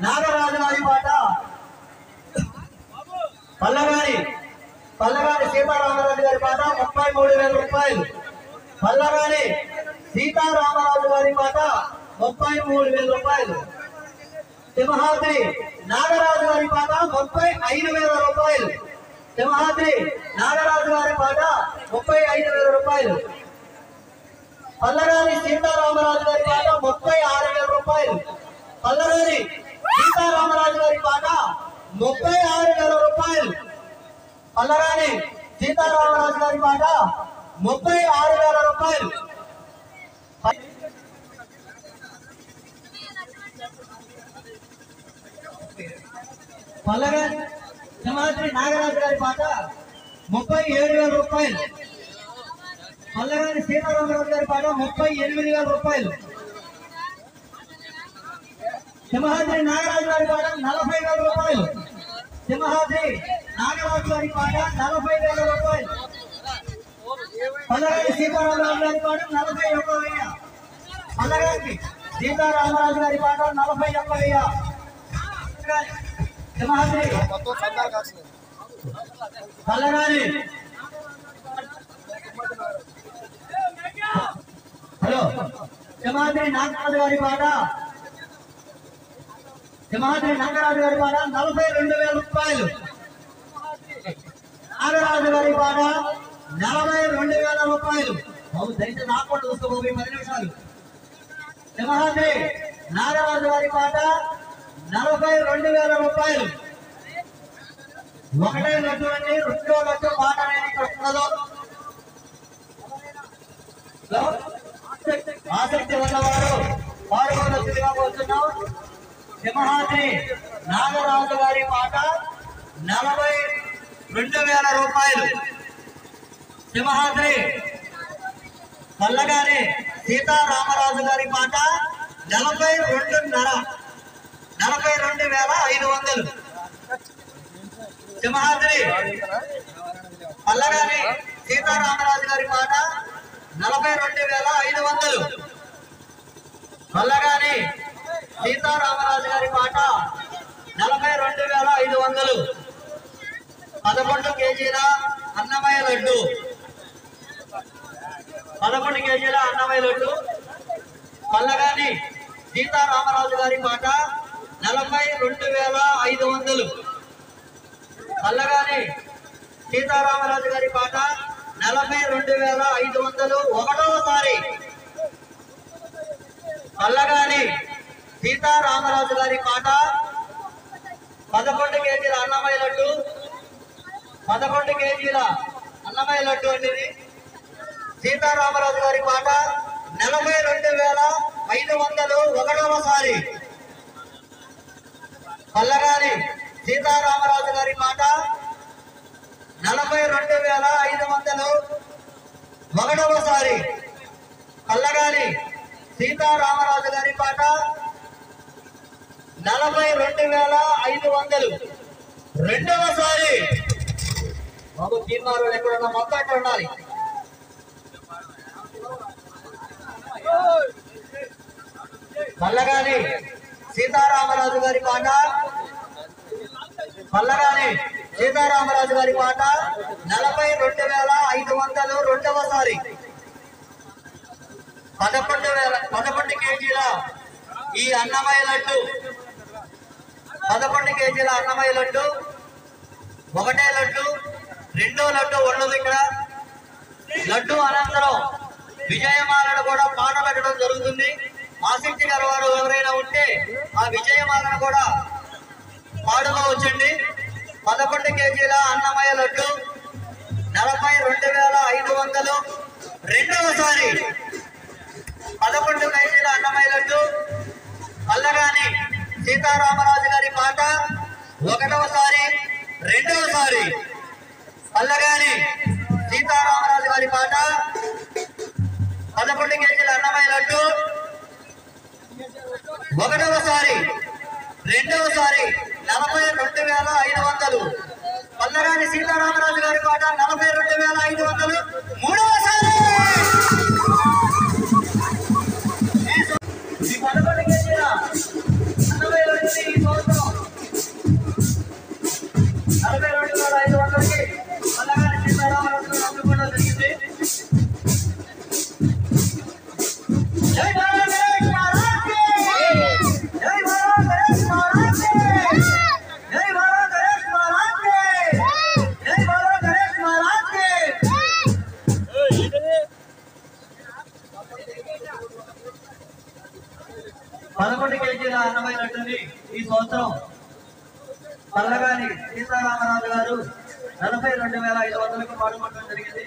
నాగరాజవారి పాట పల్లగాని సీతారామరాజు గారి పాట 33,000 రూపాయలు. పల్లగాని సీతారామరాజు గారి పాట 33,000 రూపాయలు. సింహాద్రి నాగరాజు గారి పాట 35,000 రూపాయలు. సింహాద్రి నాగరాజు గారి పాట 35,000 రూపాయలు. పల్లగాని సీతారామరాజు గారి పాట 36,000 రూపాయలు. పల్లగాని సీతారామరాజు గారి పాట 36,000 రూపాయలు. పల్లగాని సీతారామరాజు గారి పాట 36,000 రూపాయలు. పల్లగాని సింహాద్రి నాగరాజు గారి పాట 37,000 రూపాయలు. పల్లగాని సీతారామరాజు గారి పాట 38,000 రూపాయలు. సింహాద్రి నాగరాజు గారి పాట 40,000 రూపాయలు. సింహాద్రి నాగరాజు గారి పాట 40,000 రూపాయలు. పల్లగాని సీతారామరాజు గారి పాట 41,000. పల్లగాని సీతారామరాజు గారి పాట 41,000. సింహాద్రి పల్లగాని హలో సింహాద్రి నాగరాజు గారి పాట 42,000 రూపాయలు. నాగరాజు గారి పాట 42,000 రూపాయలు. బాబు దయచేసి నాకు చూసుకో 10 నిమిషాలు. సింహాద్రి నాగరాజు గారి పాట 42,000 రూపాయలు. ఒకటే లడ్డు అండి, 2వ లడ్డు పాట అనేది ఇక్కడ ఉన్నదో ఆసక్తి ఉన్నవారు పాల్గొనగా పోతున్నాం. సింహాద్రి నాగరాజు గారి పాట 42,000 రూపాయలు. సింహాద్రి పల్లగాని సీతారామరాజు గారి పాట 42,500. సింహాద్రి పల్లగాని సీతారామరాజు గారి పాట 42,500. పల్లగాని సీతారామరాజు గారి పాట 42,500. 11 కేజీల అన్నమయ్య లడ్డు. 11 కేజీల అన్నమయ్య లడ్డు. పల్లగాని సీతారామరాజు గారి పాట 42,500. పల్లగాని సీతారామరాజు గారి పాట 42,500. 1వసారి పల్లగాని సీతారామరాజు గారి పాట 11 కేజీల అన్నమయ్య లడ్డు. 11 కేజీల అన్నమయ్య లడ్డు అండి. సీతారామరాజు గారి పాట 42,500. 1వసారి పల్లగాని సీతారామరాజు గారి పాట 42,500. 1వసారి పల్లగాని సీతారామరాజు గారి పాట 42,500. రెండవసారి బాబు తీర్మారు ఎక్కడున్నా మొత్తం ఎక్కడ ఉండాలి. పల్లగాని సీతారామరాజు గారి పాట, పల్లగాని సీతారామరాజు గారి పాట 42,500. రెండవసారి 11 కేజీల ఈ అన్నమయ్య లడ్డు, 11 కేజీల అన్నమయ్య లడ్డు, ఒకటే లడ్డు, రెండో లడ్డు ఉండదు ఇక్కడ. లడ్డు అనంతరం విజయమాలను కూడా పాట పెట్టడం జరుగుతుంది. ఆసక్తి గల వారు ఎవరైనా ఉంటే ఆ విజయమాలను కూడా పాడుకోవచ్చండి. 11 కేజీల అన్నమయ్య లడ్డు 42,500. రెండవసారి 11 కేజీల అన్నమయ్య లడ్డు, పల్లగాని సీతారామరాజు గారి పాట, ఒకటవసారి, రెండవసారి పల్లగాని సీతారామరాజు గారి పాట 11 కేజీల అన్నమయ్య లడ్డు, ఒకటవసారి, రెండవసారి 42,500. పల్లగాని సీతారామరాజు గారి పాట 42,500. మూడవసారి 11 కేజీల అన్నమయ్య లడ్డు ఈ సంవత్సరం 42,500కి పల్లగాని సీతారామరాజు గారు అందుకోవడం జరిగింది. జై భారత్ మహారాజ్ కి, జై భారత్ మహారాజ్ కి, జై భారత్ మహారాజ్ కి, జై భారత్ మహారాజ్ కి. 11 కేజీల అన్నమయ్య లడ్డుని ఈ సంవత్సరం పల్లగాని సీతారామరాజు గారు 42,500కు పాల్గొనడం జరిగింది.